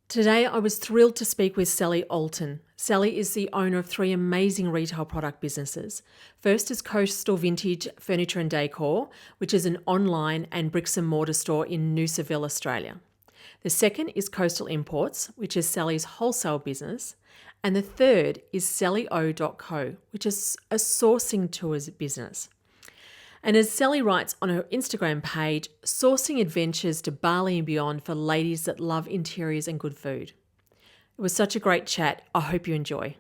Today, I was thrilled to speak with Sally Oulton. Sally is the owner of three amazing retail product businesses. First is Coastal Vintage Furniture and Decor, which is an online and bricks and mortar store in Noosaville, Australia. The second is Coastal Imports, which is Sally's wholesale business. And the third is sallyo.co, which is a sourcing tours business. And as Sally writes on her Instagram page, sourcing adventures to Bali and beyond for ladies that love interiors and good food. It was such a great chat. I hope you enjoy.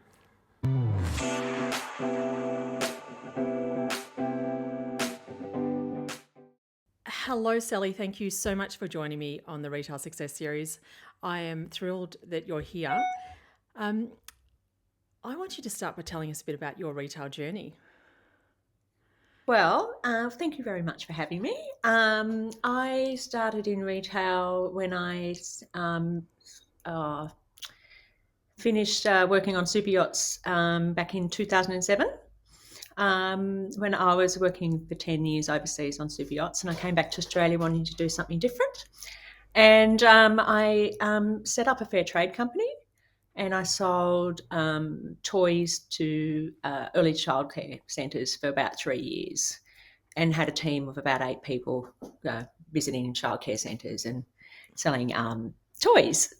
Hello, Sally. Thank you so much for joining me on the Retail Success Series. I am thrilled that you're here. I want you to start by telling us a bit about your retail journey. Well, thank you very much for having me. I started in retail when I finished working on super yachts back in 2007. When I was working for 10 years overseas on super yachts, and I came back to Australia wanting to do something different. And I set up a fair trade company, and I sold toys to early childcare centres for about 3 years, and had a team of about 8 people visiting childcare centres and selling toys,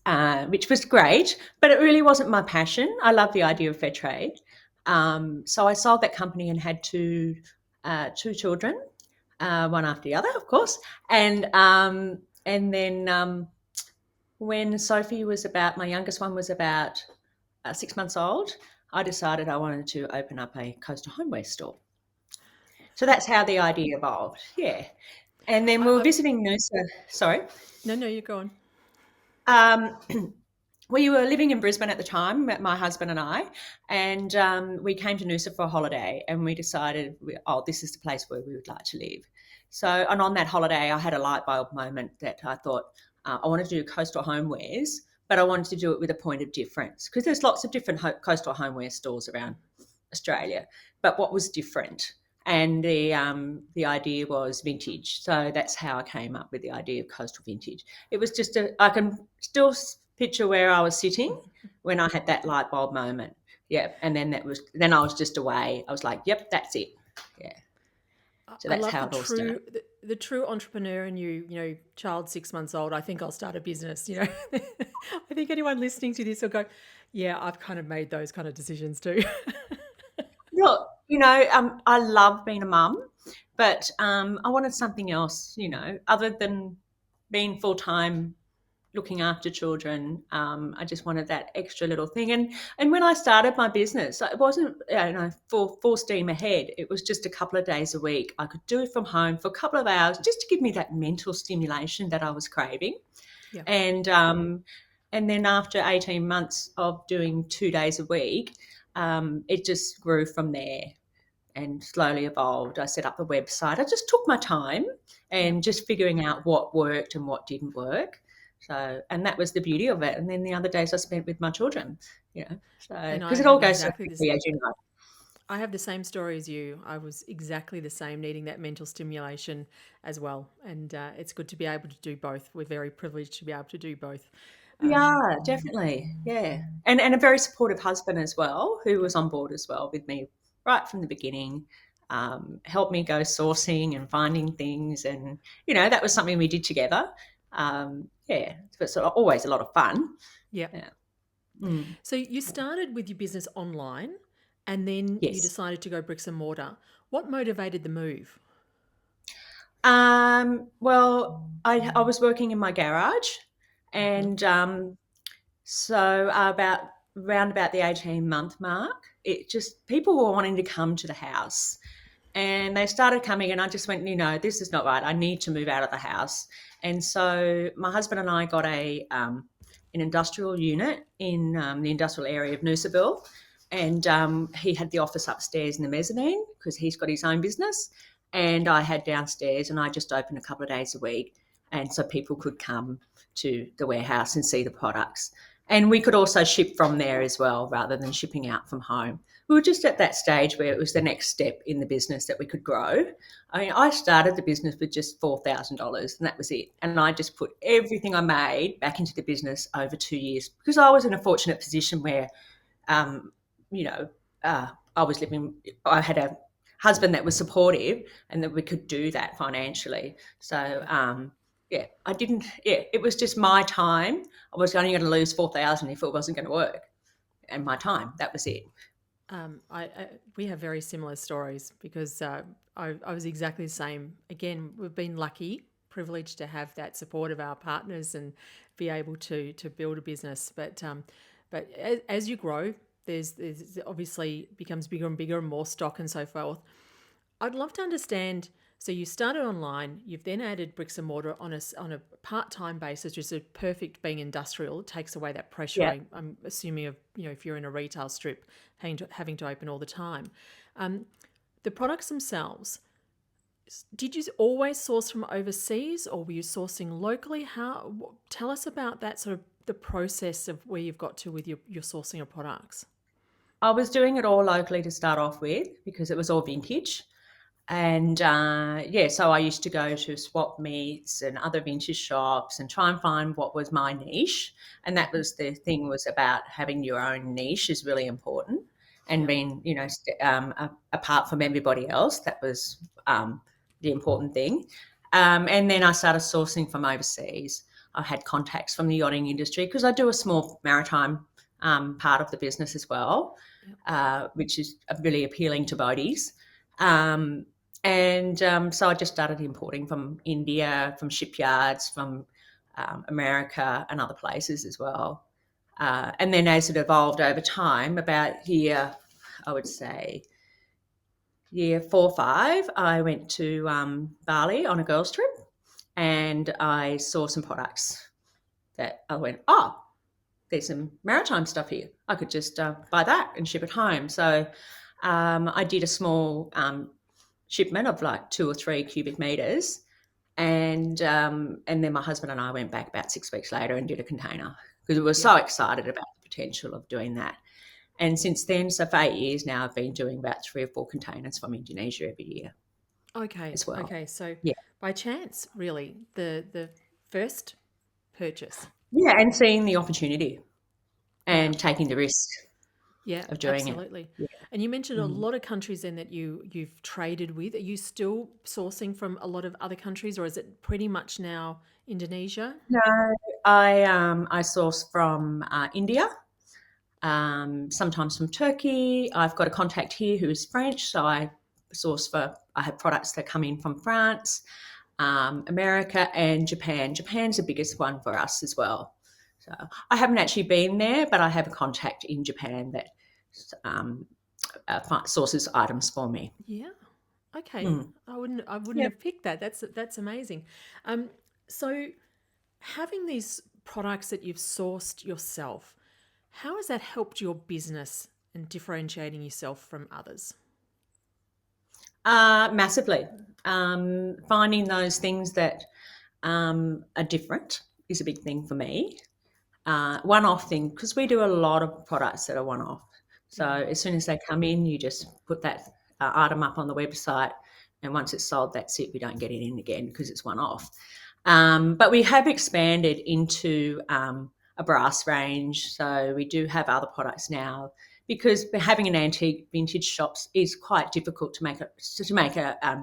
which was great, but it really wasn't my passion. I love the idea of fair trade. So I sold that company and had two children, one after the other, of course, and then when Sophie was my youngest one was about 6 months old, I decided I wanted to open up a coastal homeware store. So that's how the idea evolved, yeah. And then we were visiting Noosa. Sorry? No, you go on. We were living in Brisbane at the time, my husband and I, and we came to Noosa for a holiday, and we decided, this is the place where we would like to live. So, and on that holiday, I had a light bulb moment that I thought, I wanted to do coastal homewares, but I wanted to do it with a point of difference, because there's lots of different coastal homeware stores around Australia. But what was different? And the idea was vintage. So that's how I came up with the idea of coastal vintage. It was just I can still picture where I was sitting when I had that light bulb moment. Yeah. And then I was just away. I was like, yep, that's it. Yeah. So that's how it all started. The true entrepreneur in you, child 6 months old, I think I'll start a business, I think anyone listening to this will go, yeah, I've kind of made those kind of decisions too. Look, I love being a mum, but I wanted something else, other than being full-time looking after children. I just wanted that extra little thing. And when I started my business, it wasn't full steam ahead. It was just a couple of days a week. I could do it from home for a couple of hours just to give me that mental stimulation that I was craving. Yeah. And then after 18 months of doing 2 days a week, it just grew from there and slowly evolved. I set up the website. I just took my time and just figuring out what worked and what didn't work. So, and that was the beauty of it. And then the other days I spent with my children, because it all goes so quickly, as you know. I have the same story as you. I was exactly the same, needing that mental stimulation as well. And it's good to be able to do both. We're very privileged to be able to do both. Yeah, definitely. Yeah. And a very supportive husband as well, who was on board as well with me right from the beginning, helped me go sourcing and finding things. And, that was something we did together. It's always a lot of fun. Yeah. So you started with your business online, and then you decided to go bricks and mortar. What motivated the move? Well, I was working in my garage, and so around about the 18-month mark, people were wanting to come to the house, and they started coming, and I just went, this is not right. I need to move out of the house. And so my husband and I got an industrial unit in the industrial area of Noosaville, and he had the office upstairs in the mezzanine because he's got his own business, and I had downstairs, and I just opened a couple of days a week, and so people could come to the warehouse and see the products. And we could also ship from there as well, rather than shipping out from home, we were just at that stage where it was the next step in the business that we could grow. I mean, I started the business with just $4,000 and that was it. And I just put everything I made back into the business over 2 years because I was in a fortunate position where, um, you know, I was living, I had a husband that was supportive and that we could do that financially. So, yeah, I didn't, yeah, it was just my time. I was only going to lose 4,000 if it wasn't going to work, and my time, that was it. We have very similar stories because I was exactly the same. Again, we've been lucky, privileged to have that support of our partners and be able to build a business. But as you grow, there's obviously becomes bigger and bigger and more stock and so forth. I'd love to understand. So you started online. You've then added bricks and mortar on a part-time basis, which is perfect being industrial. It takes away that pressure. Yeah. I'm assuming of if you're in a retail strip, having to open all the time. The products themselves. Did you always source from overseas, or were you sourcing locally? Tell us about that sort of the process of where you've got to with your sourcing of products. I was doing it all locally to start off with because it was all vintage. And yeah, so I used to go to swap meets and other vintage shops and try and find what was my niche. And that was the thing, was about having your own niche is really important and Yeah. being, apart from everybody else. That was the important thing. And then I started sourcing from overseas. I had contacts from the yachting industry because I do a small maritime part of the business as well, Yeah. which is really appealing to boaties. And so I just started importing from India, from shipyards, from America and other places as well. And then as it evolved over time, about year, I would say, year 4 or 5, I went to Bali on a girls' trip and I saw some products that I went, oh, there's some maritime stuff here. I could just buy that and ship it home. So I did a small shipment of like 2 or 3 cubic meters, and then my husband and I went back about 6 weeks later and did a container because we were Yeah. so excited about the potential of doing that. And since then, so for 8 years now, I've been doing about 3 or 4 containers from Indonesia every year Okay. as well. Okay. So Yeah. by chance, really, the first purchase. Yeah, and seeing the opportunity Yeah. and taking the risk Yeah, of doing it. absolutely. Yeah. And you mentioned a Mm. lot of countries then that you've traded with. Are you still sourcing from a lot of other countries, or is it pretty much now Indonesia? No, I source from India, sometimes from Turkey. I've got a contact here who is French, so I have products that come in from France, America, and Japan. Japan's the biggest one for us as well. So I haven't actually been there, but I have a contact in Japan that um, sources items for me. Yeah. Okay. Mm. I wouldn't Yep. have picked that. That's amazing. Um, so having these products that you've sourced yourself, how has that helped your business and differentiating yourself from others? Massively. Finding those things that are different is a big thing for me. One-off thing, because we do a lot of products that are one-off. So Mm. as soon as they come in, you just put that item up on the website, and once it's sold, that's it. We don't get it in again because it's one-off. But we have expanded into a brass range, so we do have other products now because having an antique vintage shops is quite difficult to make a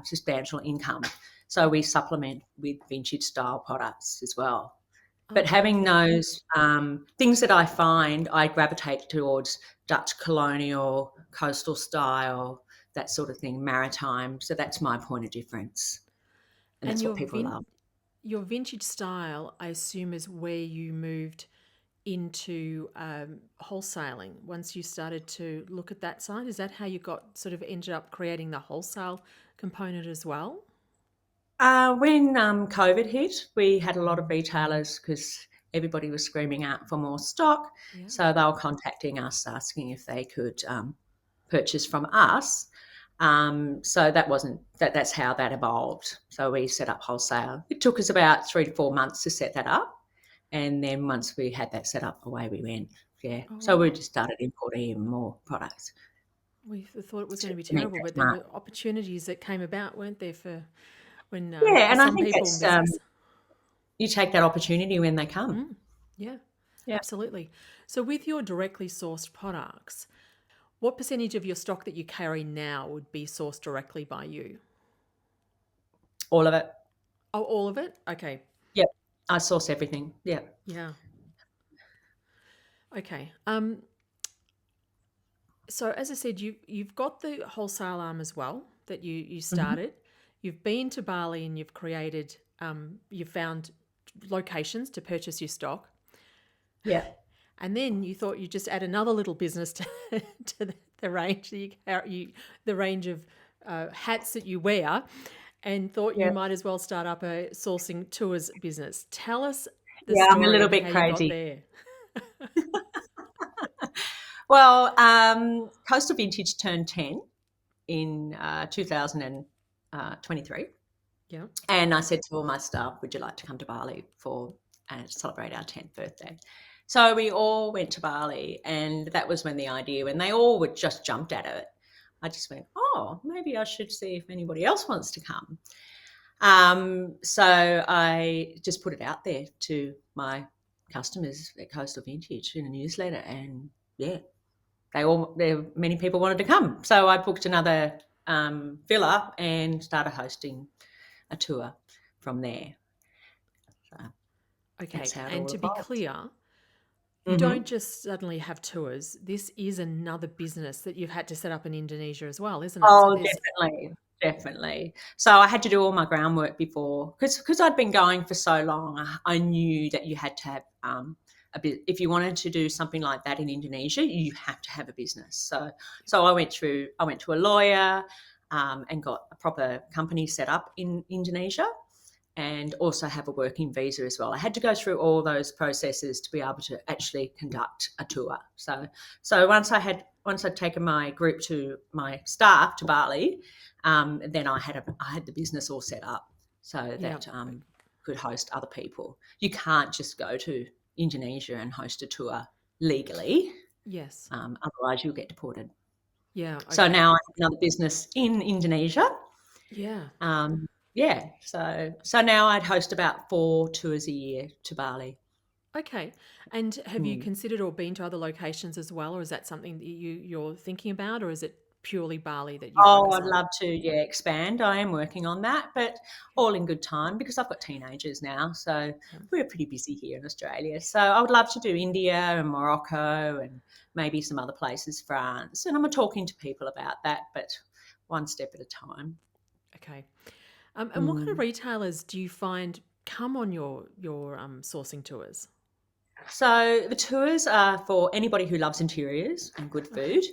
substantial income. So we supplement with vintage style products as well. But Okay. having those things that I find, I gravitate towards Dutch colonial, coastal style, that sort of thing, maritime. So that's my point of difference, and And that's what people love. your vintage style, I assume, is where you moved into wholesaling once you started to look at that side. Is that how you got sort of ended up creating the wholesale component as well? When COVID hit, we had a lot of retailers because everybody was screaming out for more stock. Yeah. So they were contacting us asking if they could purchase from us. So that's how that evolved. So we set up wholesale. It took us about 3 to 4 months to set that up. And then once we had that set up, away we went. Yeah. Oh So we wow. just started importing even more products. We thought it was going to be to meet terrible, that but there mark. were opportunities that came about, weren't there, for Yeah, for and I some think people in that's business? you take that opportunity when they come. Yeah, Yeah, absolutely. So, with your directly sourced products, what percentage of your stock that you carry now would be sourced directly by you? all of it. Oh, all of it? Okay. Yep, I source everything. Yeah. Yeah. Okay. So as I said, you've got the wholesale arm as well that you Hmm. started. You've been to Bali and you've created, you've found locations to purchase your stock, Yeah. and then you thought you'd just add another little business to, to the range that the range of hats that you wear, and thought you Yeah. might as well start up a sourcing tours business. Tell us the Yeah, I'm a story little of bit how you got crazy. there. Well, Coastal Vintage turned 10 in 2023. Yeah. And I said to all my staff, would you like to come to Bali for and celebrate our 10th birthday? So we all went to Bali, and that was when the idea, when they all would just jumped at it, I just went, oh, maybe I should see if anybody else wants to come. So I just put it out there to my customers at Coastal Vintage in a newsletter, and yeah, many people wanted to come. So I booked another villa and started hosting a tour from there. So that's Okay. how it And all to be evolved. clear, you don't Hmm. just suddenly have tours. This is another business that you've had to set up in Indonesia as well, isn't it? So Oh, there's, definitely, definitely. So I had to do all my groundwork before, because I'd been going for so long. I knew that you had to have a bit. If you wanted to do something like that in Indonesia, you have to have a business. So I went to a lawyer, and got a proper company set up in Indonesia, and also have a working visa as well. I had to go through all those processes to be able to actually conduct a tour. So once I'd taken my group to my staff to Bali, then I had the business all set up so yeah, that could host other people. You can't just go to Indonesia and host a tour legally, yes, otherwise you'll get deported. yeah, So okay, now I have another business in Indonesia. yeah, Yeah, so now I'd host about 4 tours a year to Bali. okay. And have you Hmm. considered or been to other locations as well, or is that something that you're thinking about, or is it purely Bali that you Oh, focus I'd on? love to, yeah, expand. I am working on that, but all in good time because I've got teenagers now, so Yeah. we're pretty busy here in Australia. So I would love to do India and Morocco and maybe some other places, France. And I'm talking to people about that, but one step at a time. Okay. And what kind of Mm. retailers do you find come on your sourcing tours? So the tours are for anybody who loves interiors and good Okay. food.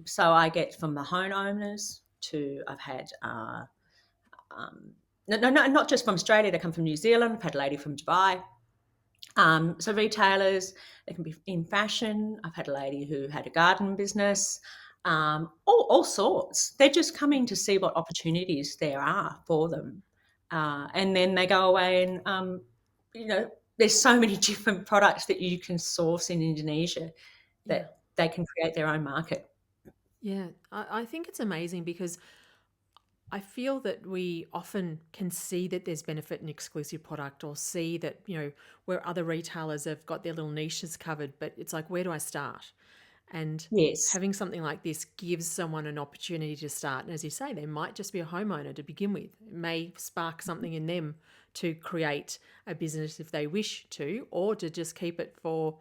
So I get from the home owners to I've had um, no, not just from Australia. They come from New Zealand. I've had a lady from Dubai. So retailers, they can be in fashion. I've had a lady who had a garden business. All sorts. They're just coming to see what opportunities there are for them, and then they go away and you know there's so many different products that you can source in Indonesia Yeah. that they can create their own market. Yeah. I think it's amazing because I feel that we often can see that there's benefit in exclusive product or see that, where other retailers have got their little niches covered, but it's like, where do I start? And Yes. having something like this gives someone an opportunity to start. And as you say, they might just be a homeowner to begin with. It may spark something in them to create a business if they wish to, or to just keep it for,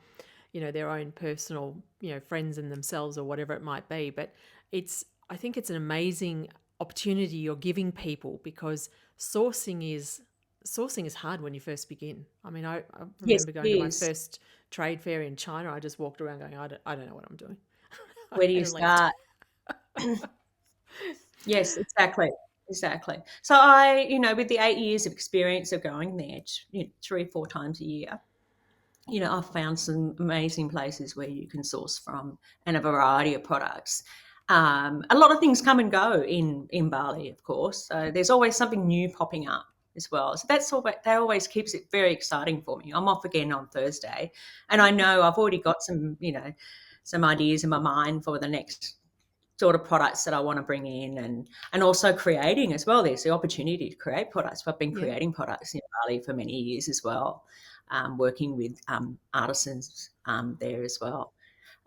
their own personal, friends and themselves or whatever it might be. But I think it's an amazing opportunity you're giving people because sourcing is hard when you first begin. I mean, I Yes, remember it going to my is. first trade fair in China. I just walked around going, I don't know what I'm doing. Where do you And left. start? Yes, exactly. Exactly. So I, with the 8 years of experience of going there, 3 or 4 times a year, I've found some amazing places where you can source from and a variety of products. A lot of things come and go in Bali, of course. So there's always something new popping up as well. So that always keeps it very exciting for me. I'm off again on Thursday, and I know I've already got some ideas in my mind for the next sort of products that I want to bring in, and also creating as well. There's the opportunity to create products. I've been Yeah. creating products in Bali for many years as well, working with artisans there as well.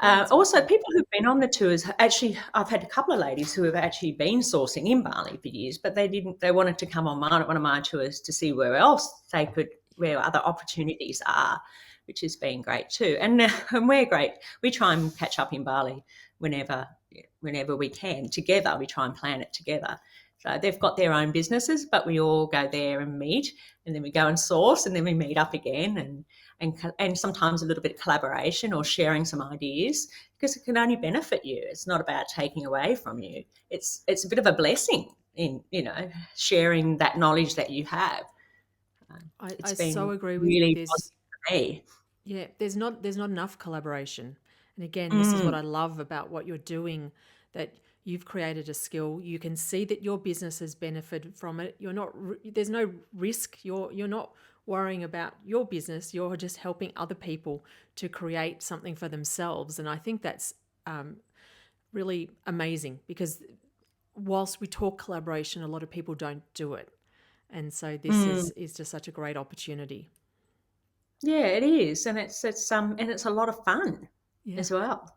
Oh, that's Also, awesome. people who've been on the tours, actually, I've had a couple of ladies who have actually been sourcing in Bali for years, but they wanted to come on one of my tours to see where other opportunities are, which has been great too. And we're great. We try and catch up in Bali whenever whenever we can together. We try and plan it together. So they've got their own businesses, but we all go there and meet, and then we go and source, and then we meet up again, and sometimes a little bit of collaboration or sharing some ideas, because it can only benefit you. It's not about taking away from you. It's a bit of a blessing in sharing that knowledge that you have. I It's so been agree with you. really positive for me. There's not enough collaboration. And again, this is Mm, what I love about what you're doing, that you've created a skill. You can see that your business has benefited from it. There's no risk. You're not worrying about your business. You're just helping other people to create something for themselves. And I think that's really amazing, because whilst we talk collaboration, a lot of people don't do it. And so this mm. is just such a great opportunity. Yeah, it is, and it's a lot of fun Yeah. as well.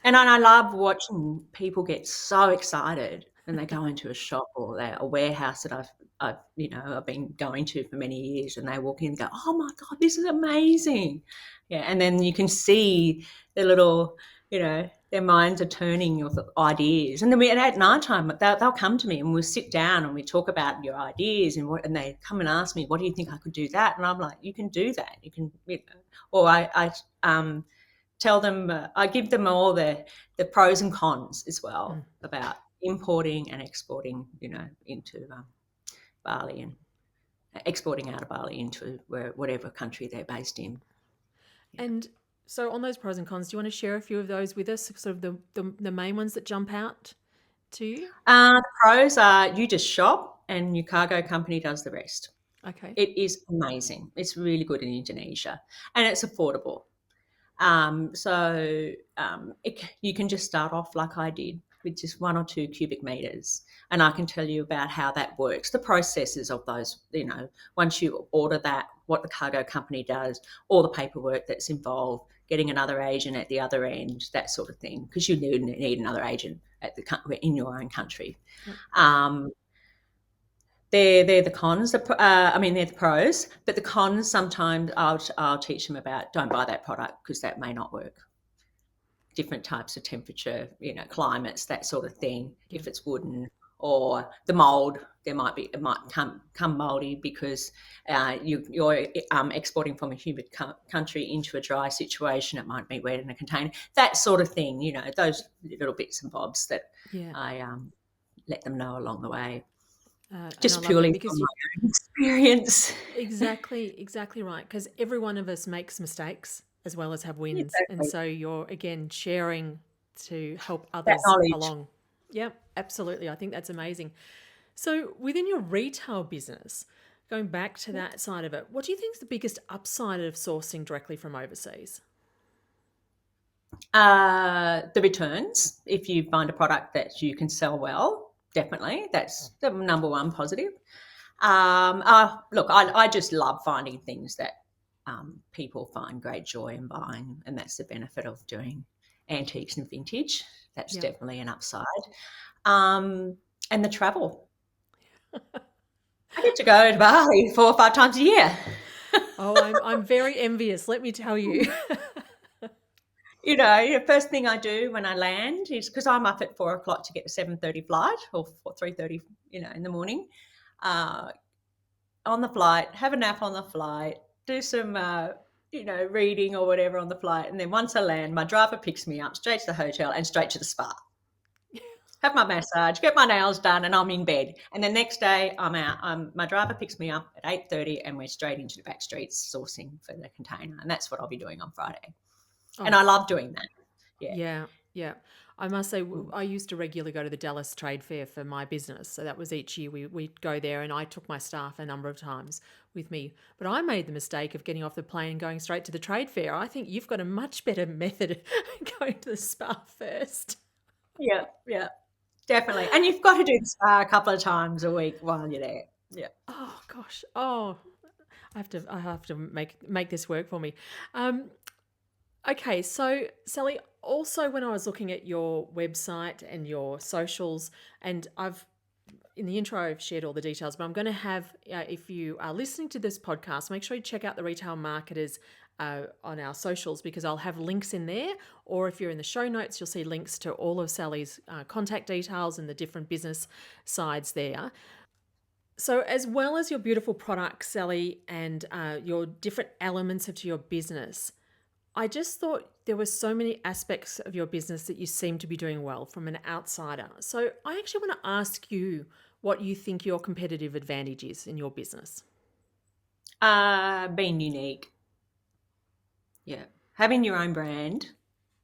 And I love watching people get so excited when they go into a shop or a warehouse that I've been going to for many years, and they walk in and go, "Oh my God, this is amazing!" Yeah, and then you can see their little, their minds are turning with ideas. And then and at night time, they'll come to me and we'll sit down and we talk about your ideas, and they come and ask me, "What do you think I could do that?" And I'm like, "You can do that. You can," or tell them, I give them all the pros and cons as Mm. well about importing and exporting, into Bali, and exporting out of Bali into whatever country they're based in. Yeah. And so, on those pros and cons, do you want to share a few of those with us? Sort of the main ones that jump out to you? The pros are you just shop and your cargo company does the rest. Okay. It is amazing. It's really good in Indonesia, and it's affordable. You can just start off like I did with just 1 or 2 cubic meters, and I can tell you about how that works, the processes of those. Once you order that, what the cargo company does, all the paperwork that's involved, getting another agent at the other end, that sort of thing, because you need another agent in your own country. Yep. Um, they're the cons. They're the pros, but the cons sometimes I'll teach them about, don't buy that product because that may not work. Different types of temperature, climates, that sort of thing. Yeah. If it's wooden, or the mold, it might come moldy because you're exporting from a humid country into a dry situation. It might be wet in a container. That sort of thing. Those little bits and bobs that Yeah. I let them know along the way. And I Just love that, purely because from you my own experience. exactly right. Because every one of us makes mistakes as well as have wins, and Exactly. so you're again sharing to help That others knowledge. along. Yeah, absolutely. I think that's amazing. So, within your retail business, going back to that side of it, what do you think is the biggest upside of sourcing directly from overseas? The returns, if you find a product that you can sell well, definitely. That's the number one positive. Look, I just love finding things that people find great joy in buying, and that's the benefit of doing antiques and vintage. That's Yeah. definitely an upside. Um, and the travel. I get to go to Bali 4 or 5 times a year. Oh, I'm very envious, let me tell you. The first thing I do when I land is, because I'm up at 4 o'clock to get the 7:30 flight, or 3:30, in the morning. Uh, on the flight, have a nap on the flight, do some, reading or whatever on the flight, and then once I land, my driver picks me up straight to the hotel and straight to the spa. Have my massage, get my nails done, and I'm in bed. And the next day, I'm out. My driver picks me up at 8:30, and we're straight into the back streets sourcing for the container, and that's what I'll be doing on Friday. And Oh, I love doing that. Yeah. yeah, yeah. I must say, I used to regularly go to the Dallas Trade Fair for my business. So that was each year we'd go there, and I took my staff a number of times with me. But I made the mistake of getting off the plane and going straight to the trade fair. I think you've got a much better method of going to the spa first. Yeah, yeah, definitely. And you've got to do the spa a couple of times a week while you're there. Yeah. Oh gosh. Oh, I have to make this work for me. Um, okay, so Sally, also when I was looking at your website and your socials, and I've in the intro I've shared all the details, but I'm going to have, if you are listening to this podcast, make sure you check out the Retail Marketers on our socials, because I'll have links in there. Or if you're in the show notes, you'll see links to all of Sally's contact details and the different business sides there. So, as well as your beautiful products, Sally, and your different elements of your business, I just thought there were so many aspects of your business that you seem to be doing well from an outsider. So, I actually want to ask you what you think your competitive advantage is in your business. Being unique. Yeah. Having your own brand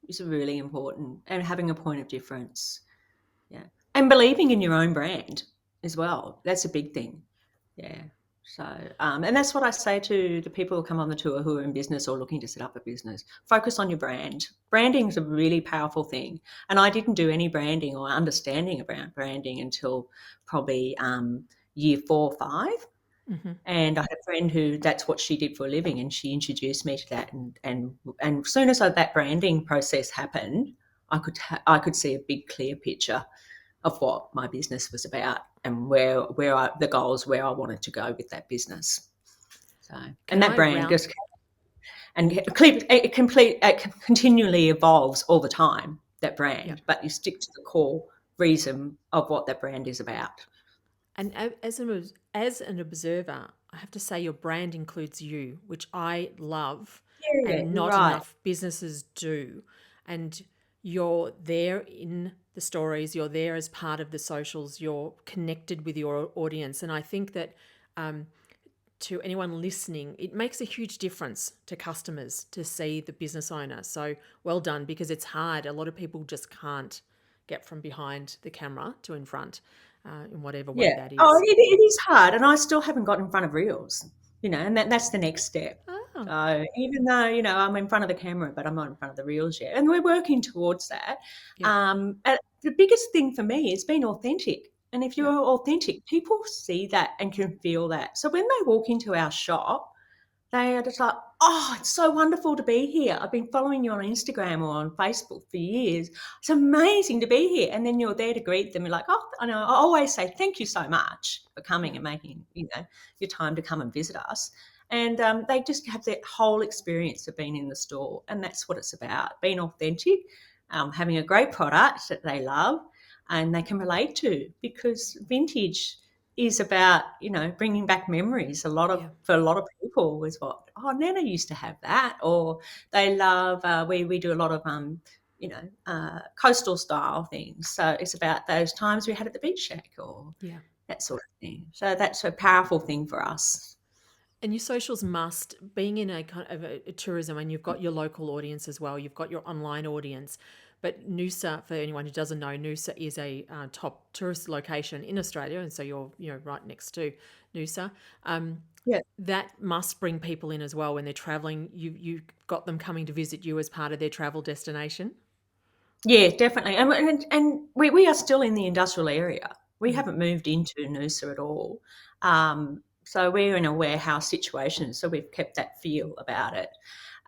is really important, and having a point of difference. Yeah. And believing in your own brand as well. That's a big thing. Yeah. So, and that's what I say to the people who come on the tour who are in business or looking to set up a business. Focus on your brand. Branding is a really powerful thing. And I didn't do any branding or understanding about branding until probably year 4 or 5. Mm-hmm. And I had a friend who that's what she did for a living, and she introduced me to that. And as soon as that branding process happened, I could see a big clear picture of what my business was about and the goals where I wanted to go with that business. So, Can and that I brand round? just it continually evolves all the time. That Yeah. brand, but you stick to the core reason of what that brand is about. And as an observer, I have to say your brand includes you, which I love, Yeah, and you're not right. enough businesses do. And you're there in the stories, you're there as part of the socials, you're connected with your audience. And I think that to anyone listening, it makes a huge difference to customers to see the business owner. So well done, because it's hard. A lot of people just can't get from behind the camera to in front, in whatever way Yeah. that Oh, is. it is hard, and I still haven't got in front of reels, and that's the next step. Oh, So even though, I'm in front of the camera, but I'm not in front of the reels yet, and we're working towards that. yep, And the biggest thing for me is being authentic. And if yep, you're authentic, people see that and can feel that. So when they walk into our shop, they are just like, "Oh, it's so wonderful to be here. I've been following you on Instagram or on Facebook for years. It's amazing to be here." And then you're there to greet them. You're like, "Oh, I know." I always say, "Thank you so much for coming yep, and making, your time to come and visit us." And they just have that whole experience of being in the store. And that's what it's about, being authentic, having a great product that they love and they can relate to, because vintage is about, bringing back memories. yeah, For a lot of people is what, oh, Nana used to have that, or they love. We do a lot of coastal style things. So it's about those times we had at the beach shack or yeah. that sort of thing. So that's a powerful thing for us. And your socials must, being in a kind of a tourism, and you've got your local audience as well, you've got your online audience. But Noosa, for anyone who doesn't know, Noosa is a top tourist location in Australia, and so you're right next to Noosa. Yeah. That must bring people in as well when they're traveling. You got them coming to visit you as part of their travel destination. Yeah, definitely. And we are still in the industrial area. We Mm, haven't moved into Noosa at all. So we're in a warehouse situation, so we've kept that feel about it.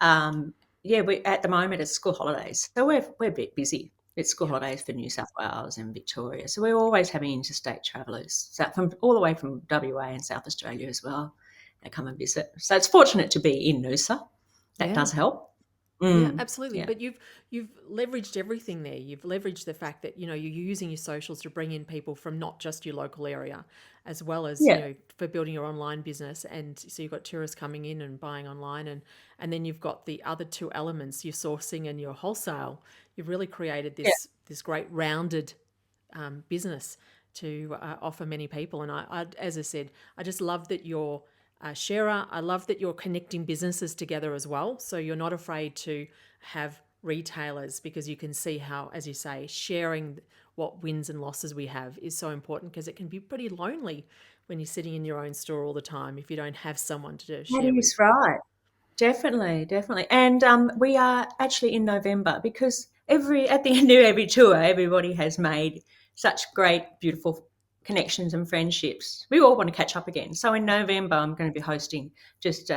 Um, yeah, we at the moment it's school holidays, so we're a bit busy. It's school yeah. holidays for New South Wales and Victoria, so we're always having interstate travellers, so from all the way from WA and South Australia as well. They come and visit. So it's fortunate to be in Noosa. That Yeah. does help. Yeah, Mm, absolutely. yeah. But you've leveraged everything there. You've leveraged the fact that you're using your socials to bring in people from not just your local area, as well as Yeah. for building your online business. And so you've got tourists coming in and buying online, and then you've got the other two elements, your sourcing and your wholesale. You've really created Yeah. this great rounded business to offer many people. And as I said, I just love that you're a sharer. I love that you're connecting businesses together as well. So you're not afraid to have retailers, because you can see how, as you say, sharing what wins and losses we have is so important, because it can be pretty lonely when you're sitting in your own store all the time if you don't have someone to That share is with. right. Definitely, definitely. And we are actually in November because at the end of every tour, everybody has made such great, beautiful connections and friendships. We all want to catch up again. So in November, I'm going to be hosting just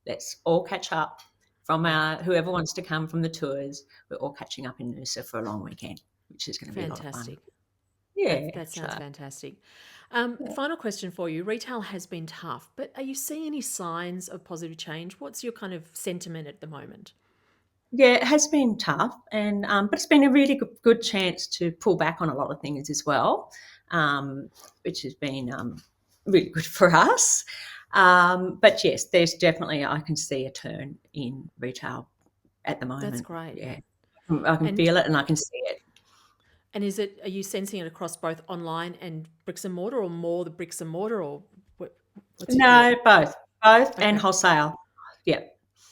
let's all catch up from whoever wants to come from the tours. We're all catching up in Noosa for a long weekend, which is going to be a lot of fun. Fantastic. Yeah. That sounds So, fantastic. yeah. Final question for you. Retail has been tough, but are you seeing any signs of positive change? What's your kind of sentiment at the moment? Yeah, it has been tough, and but it's been a really good chance to pull back on a lot of things as well, which has been really good for us. But yes, there's definitely I can see a turn in retail at the That's moment. great. Yeah, I can And feel it and I can see it. are you sensing it across both online and bricks and mortar, or more the bricks and mortar, or what's it your? No, both, and Okay. wholesale. Yeah,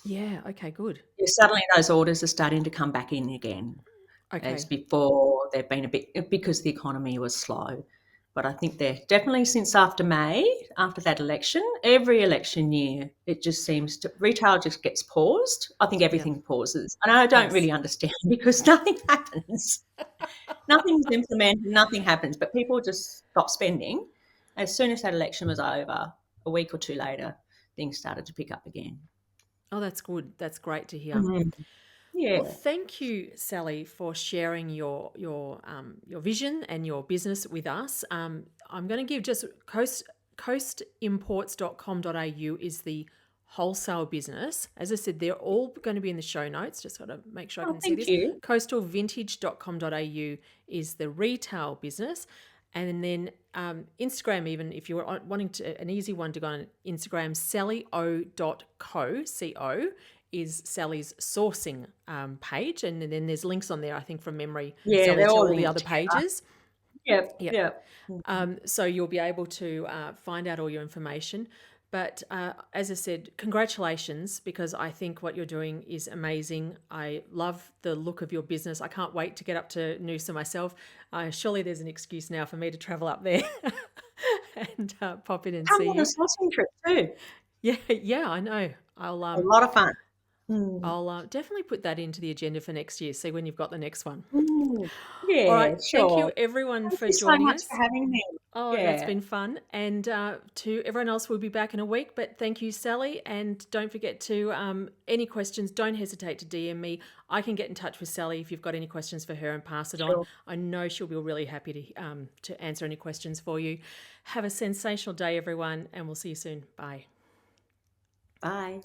Yeah. Okay. Good. yeah. Suddenly those orders are starting to come back in again. As Okay. before. They've been a bit because the economy was slow. But I think they're definitely since after May, after that election, every election year, it just seems to retail just gets paused. I think Yeah. everything pauses. And I don't Yes. really understand because nothing happens. Nothing's implemented, nothing happens, but people just stop spending. As soon as that election was over, a week or two later, things started to pick up again. Oh, that's good. That's great to hear. Mhm. Well, Yeah. thank you, Sally, for sharing your vision and your business with us. I'm going to give just coastimports.com.au is the wholesale business. As I said, they're all going to be in the show notes. Just got to make sure I Oh, can see thank this. you. Coastalvintage.com.au is the retail business. And then Instagram, even if you're wanting an easy one to go on Instagram, sallyo.co, C-O, is Sally's sourcing page. And then there's links on there, I think, from memory, Yeah, Sally, they're to all all the linked other together. pages. Yep, Yep. yep. So you'll be able to find out all your information. But as I said, congratulations, because I think what you're doing is amazing. I love the look of your business. I can't wait to get up to Noosa myself. Surely there's an excuse now for me to travel up there and pop in and Come see on a you. sourcing trip too. Yeah, yeah, I know. I'll A lot of fun. definitely put that into the agenda for next year. See when you've got the next one. Mm. All Yeah, right. Thank sure. you, everyone, Thank for you so joining much us. for having me. Oh, that's Yeah. been fun. And to everyone else, we'll be back in a week. But thank you, Sally. And don't forget to, any questions, don't hesitate to DM me. I can get in touch with Sally if you've got any questions for her and pass it on. Sure. I know she'll be really happy to answer any questions for you. Have a sensational day, everyone. And we'll see you soon. Bye. Bye.